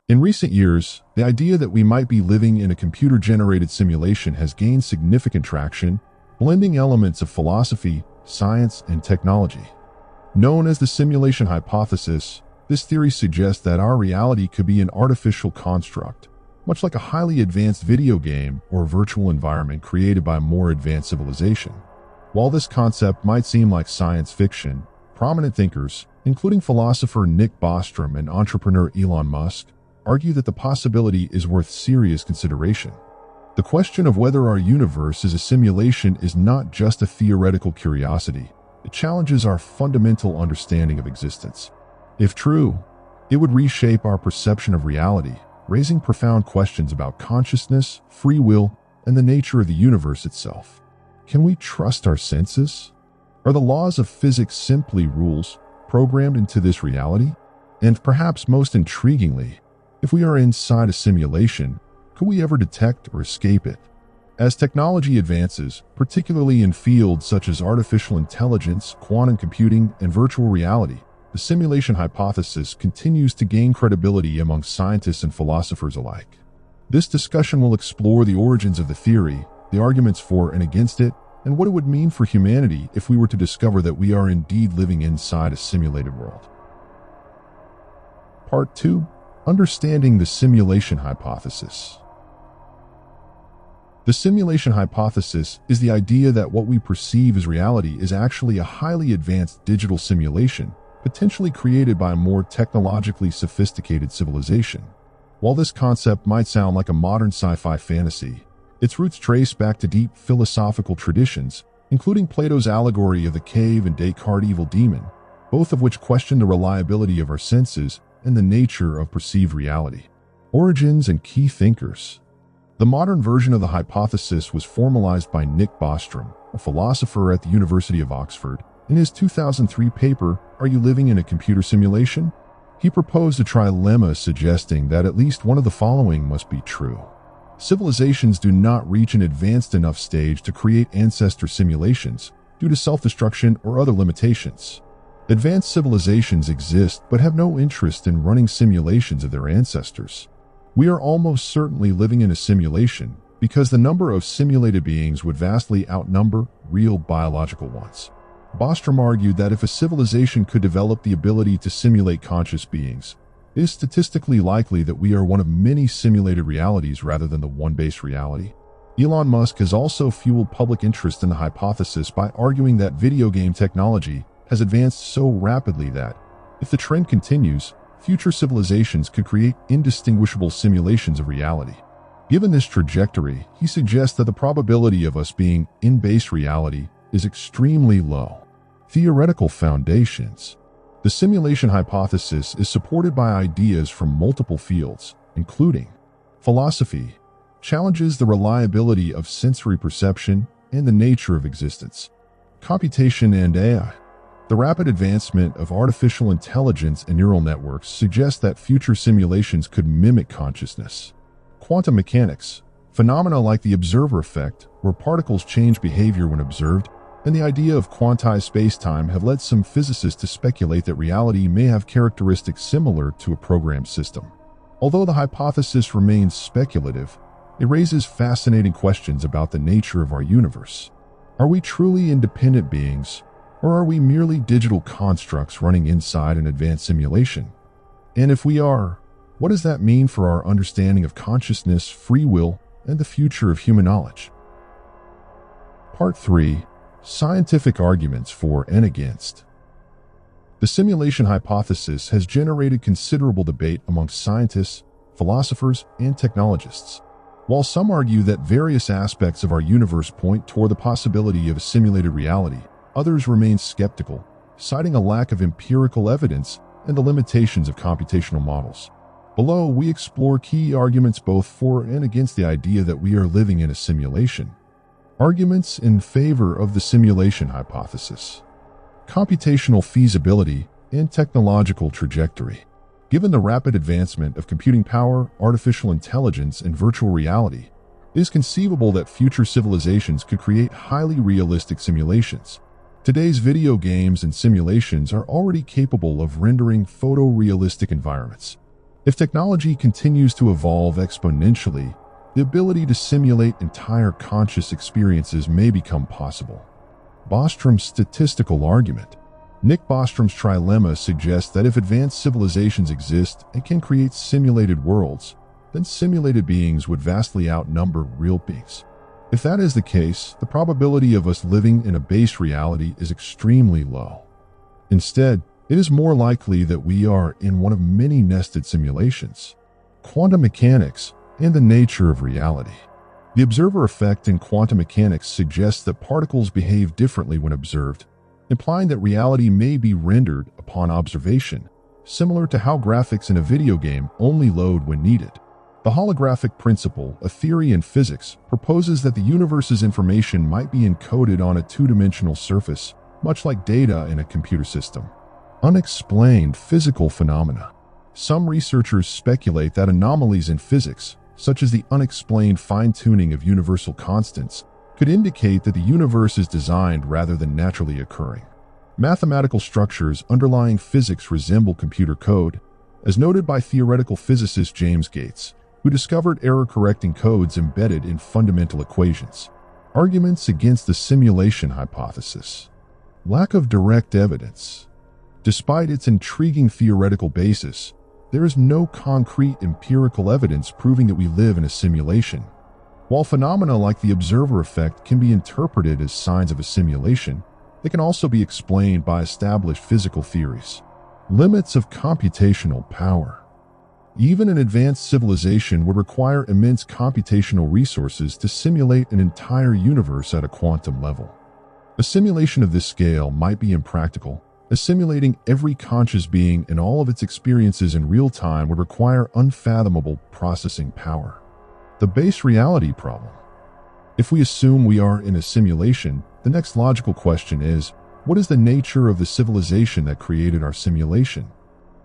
In recent years, the idea that we might be living in a computer-generated simulation has gained significant traction, blending elements of philosophy, science, and technology. Known as the simulation hypothesis, this theory suggests that our reality could be an artificial construct, much like a highly advanced video game or virtual environment created by a more advanced civilization. While this concept might seem like science fiction, prominent thinkers, including philosopher Nick Bostrom and entrepreneur Elon Musk, argue that the possibility is worth serious consideration. The question of whether our universe is a simulation is not just a theoretical curiosity. It challenges our fundamental understanding of existence. If true, it would reshape our perception of reality, raising profound questions about consciousness, free will, and the nature of the universe itself. Can we trust our senses? Are the laws of physics simply rules programmed into this reality? And perhaps most intriguingly, if we are inside a simulation, could we ever detect or escape it? As technology advances, particularly in fields such as artificial intelligence, quantum computing, and virtual reality, the simulation hypothesis continues to gain credibility among scientists and philosophers alike. This discussion will explore the origins of the theory, the arguments for and against it, and what it would mean for humanity if we were to discover that we are indeed living inside a simulated world. Part 2. Understanding the simulation hypothesis. The simulation hypothesis is the idea that what we perceive as reality is actually a highly advanced digital simulation, potentially created by a more technologically sophisticated civilization. While this concept might sound like a modern sci-fi fantasy, its roots trace back to deep philosophical traditions, including Plato's allegory of the cave and Descartes' evil demon, both of which question the reliability of our senses and the nature of perceived reality. Origins and key thinkers. The modern version of the hypothesis was formalized by Nick Bostrom, a philosopher at the University of Oxford, in his 2003 paper, Are You Living in a Computer Simulation? He proposed a trilemma suggesting that at least one of the following must be true. Civilizations do not reach an advanced enough stage to create ancestor simulations due to self-destruction or other limitations. Advanced civilizations exist but have no interest in running simulations of their ancestors. We are almost certainly living in a simulation because the number of simulated beings would vastly outnumber real biological ones. Bostrom argued that if a civilization could develop the ability to simulate conscious beings, it is statistically likely that we are one of many simulated realities rather than the one base reality. Elon Musk has also fueled public interest in the hypothesis by arguing that video game technology has advanced so rapidly that, if the trend continues, future civilizations could create indistinguishable simulations of reality. Given this trajectory, he suggests that the probability of us being in base reality is extremely low. Theoretical foundations. The simulation hypothesis is supported by ideas from multiple fields, including philosophy, challenges the reliability of sensory perception and the nature of existence, computation and AI. The rapid advancement of artificial intelligence and neural networks suggests that future simulations could mimic consciousness. Quantum mechanics, phenomena like the observer effect, where particles change behavior when observed, and the idea of quantized spacetime have led some physicists to speculate that reality may have characteristics similar to a programmed system. Although the hypothesis remains speculative, it raises fascinating questions about the nature of our universe. Are we truly independent beings, or are we merely digital constructs running inside an advanced simulation? And if we are, what does that mean for our understanding of consciousness, free will, and the future of human knowledge? Part 3. Scientific arguments for and against. The simulation hypothesis has generated considerable debate among scientists, philosophers, and technologists. While some argue that various aspects of our universe point toward the possibility of a simulated reality, others remain skeptical, citing a lack of empirical evidence and the limitations of computational models. Below, we explore key arguments both for and against the idea that we are living in a simulation. Arguments in favor of the simulation hypothesis. Computational feasibility and technological trajectory. Given the rapid advancement of computing power, artificial intelligence, and virtual reality, it is conceivable that future civilizations could create highly realistic simulations. Today's video games and simulations are already capable of rendering photorealistic environments. If technology continues to evolve exponentially, the ability to simulate entire conscious experiences may become possible. Bostrom's statistical argument. Nick Bostrom's trilemma suggests that if advanced civilizations exist and can create simulated worlds, then simulated beings would vastly outnumber real beings. If that is the case, the probability of us living in a base reality is extremely low. Instead, it is more likely that we are in one of many nested simulations. Quantum mechanics and the nature of reality. The observer effect in quantum mechanics suggests that particles behave differently when observed, implying that reality may be rendered upon observation, similar to how graphics in a video game only load when needed. The holographic principle, a theory in physics, proposes that the universe's information might be encoded on a two-dimensional surface, much like data in a computer system. Unexplained physical phenomena. Some researchers speculate that anomalies in physics, such as the unexplained fine-tuning of universal constants, could indicate that the universe is designed rather than naturally occurring. Mathematical structures underlying physics resemble computer code, as noted by theoretical physicist James Gates, who discovered error-correcting codes embedded in fundamental equations. Arguments against the simulation hypothesis. Lack of direct evidence. Despite its intriguing theoretical basis, there is no concrete empirical evidence proving that we live in a simulation. While phenomena like the observer effect can be interpreted as signs of a simulation, they can also be explained by established physical theories. Limits of computational power. Even an advanced civilization would require immense computational resources to simulate an entire universe at a quantum level. A simulation of this scale might be impractical, as simulating every conscious being and all of its experiences in real time would require unfathomable processing power. The base reality problem. If we assume we are in a simulation, the next logical question is, what is the nature of the civilization that created our simulation?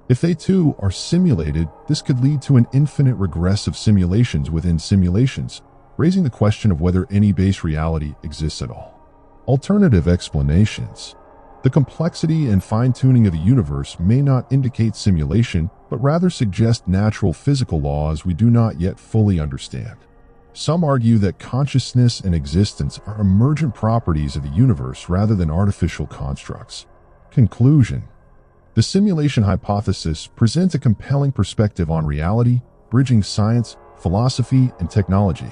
If they too are simulated, this could lead to an infinite regress of simulations within simulations, raising the question of whether any base reality exists at all. Alternative explanations. The complexity and fine-tuning of the universe may not indicate simulation, but rather suggest natural physical laws we do not yet fully understand. Some argue that consciousness and existence are emergent properties of the universe rather than artificial constructs. Conclusion. The simulation hypothesis presents a compelling perspective on reality, bridging science, philosophy, and technology.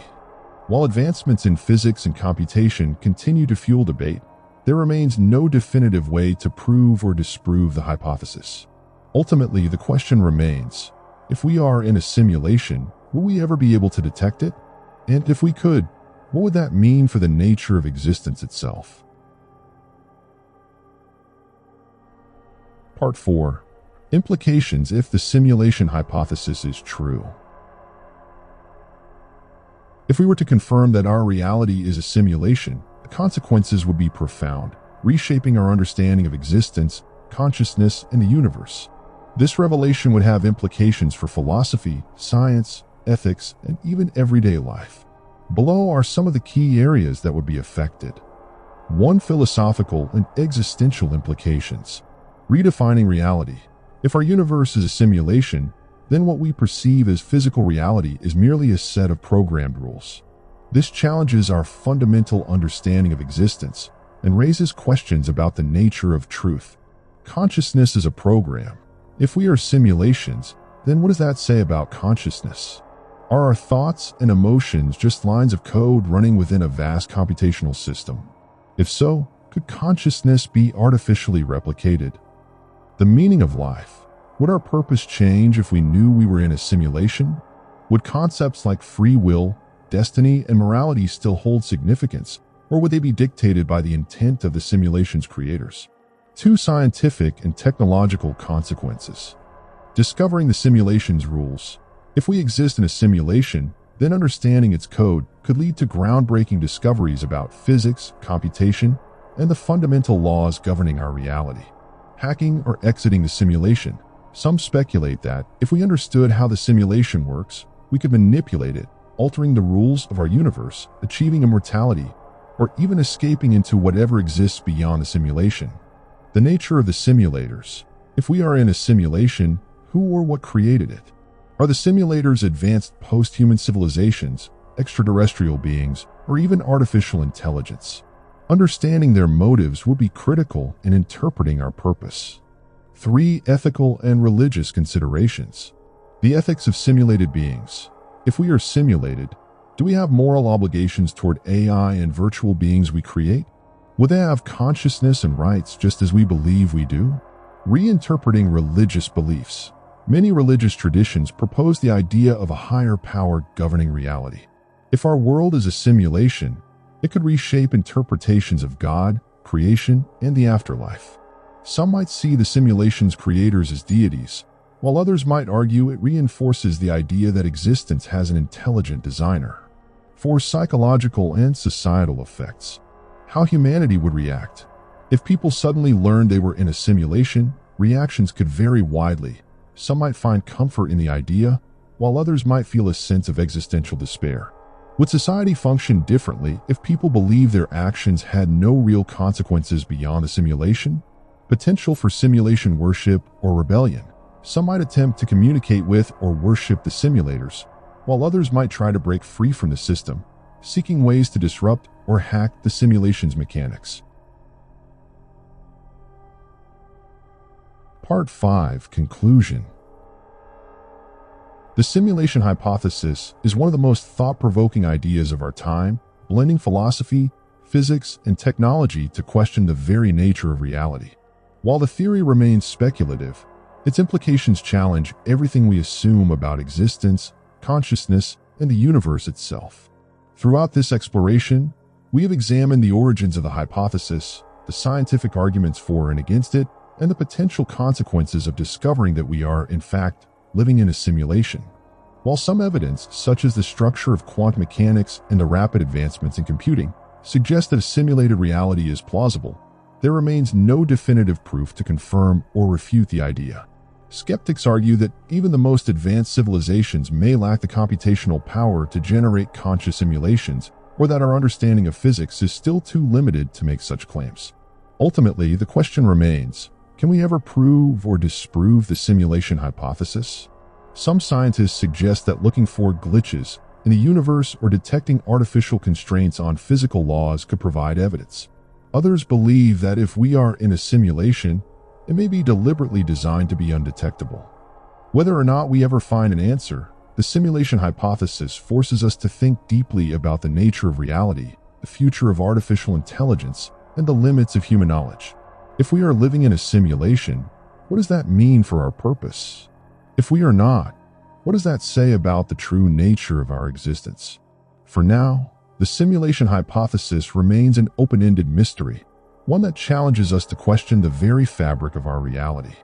While advancements in physics and computation continue to fuel debate, there remains no definitive way to prove or disprove the hypothesis. Ultimately, the question remains, if we are in a simulation, will we ever be able to detect it? And if we could, what would that mean for the nature of existence itself? Part 4. Implications if the simulation hypothesis is true. If we were to confirm that our reality is a simulation, the consequences would be profound, reshaping our understanding of existence, consciousness, and the universe. This revelation would have implications for philosophy, science, ethics, and even everyday life. Below are some of the key areas that would be affected. 1. Philosophical and existential implications. Redefining reality. If our universe is a simulation, then what we perceive as physical reality is merely a set of programmed rules. This challenges our fundamental understanding of existence and raises questions about the nature of truth. Consciousness is a program. If we are simulations, then what does that say about consciousness? Are our thoughts and emotions just lines of code running within a vast computational system? If so, could consciousness be artificially replicated? The meaning of life. Would our purpose change if we knew we were in a simulation? Would concepts like free will, destiny, and morality still hold significance, or would they be dictated by the intent of the simulation's creators? 2. Scientific and technological consequences. Discovering the simulation's rules. If we exist in a simulation, then understanding its code could lead to groundbreaking discoveries about physics, computation, and the fundamental laws governing our reality. Hacking or exiting the simulation. Some speculate that, if we understood how the simulation works, we could manipulate it, altering the rules of our universe, achieving immortality, or even escaping into whatever exists beyond the simulation. The nature of the simulators. If we are in a simulation, who or what created it? Are the simulators advanced post-human civilizations, extraterrestrial beings, or even artificial intelligence? Understanding their motives will be critical in interpreting our purpose. 3. Ethical and religious considerations. The ethics of simulated beings. If we are simulated, do we have moral obligations toward AI and virtual beings we create? Will they have consciousness and rights just as we believe we do? Reinterpreting religious beliefs. Many religious traditions propose the idea of a higher power governing reality. If our world is a simulation, it could reshape interpretations of God, creation, and the afterlife. Some might see the simulation's creators as deities, while others might argue it reinforces the idea that existence has an intelligent designer. 4. Psychological and societal effects. How humanity would react. If people suddenly learned they were in a simulation, reactions could vary widely. Some might find comfort in the idea, while others might feel a sense of existential despair. Would society function differently if people believed their actions had no real consequences beyond the simulation? Potential for simulation worship or rebellion. Some might attempt to communicate with or worship the simulators, while others might try to break free from the system, seeking ways to disrupt or hack the simulation's mechanics. Part 5. Conclusion. The simulation hypothesis is one of the most thought-provoking ideas of our time, blending philosophy, physics, and technology to question the very nature of reality. While the theory remains speculative, its implications challenge everything we assume about existence, consciousness, and the universe itself. Throughout this exploration, we have examined the origins of the hypothesis, the scientific arguments for and against it, and the potential consequences of discovering that we are, in fact, living in a simulation. While some evidence, such as the structure of quantum mechanics and the rapid advancements in computing, suggest that a simulated reality is plausible, there remains no definitive proof to confirm or refute the idea. Skeptics argue that even the most advanced civilizations may lack the computational power to generate conscious simulations, or that our understanding of physics is still too limited to make such claims. Ultimately, the question remains, can we ever prove or disprove the simulation hypothesis? Some scientists suggest that looking for glitches in the universe or detecting artificial constraints on physical laws could provide evidence. Others believe that if we are in a simulation, it may be deliberately designed to be undetectable. Whether or not we ever find an answer, the simulation hypothesis forces us to think deeply about the nature of reality, the future of artificial intelligence, and the limits of human knowledge. If we are living in a simulation, what does that mean for our purpose? If we are not, what does that say about the true nature of our existence? For now, the simulation hypothesis remains an open-ended mystery, one that challenges us to question the very fabric of our reality.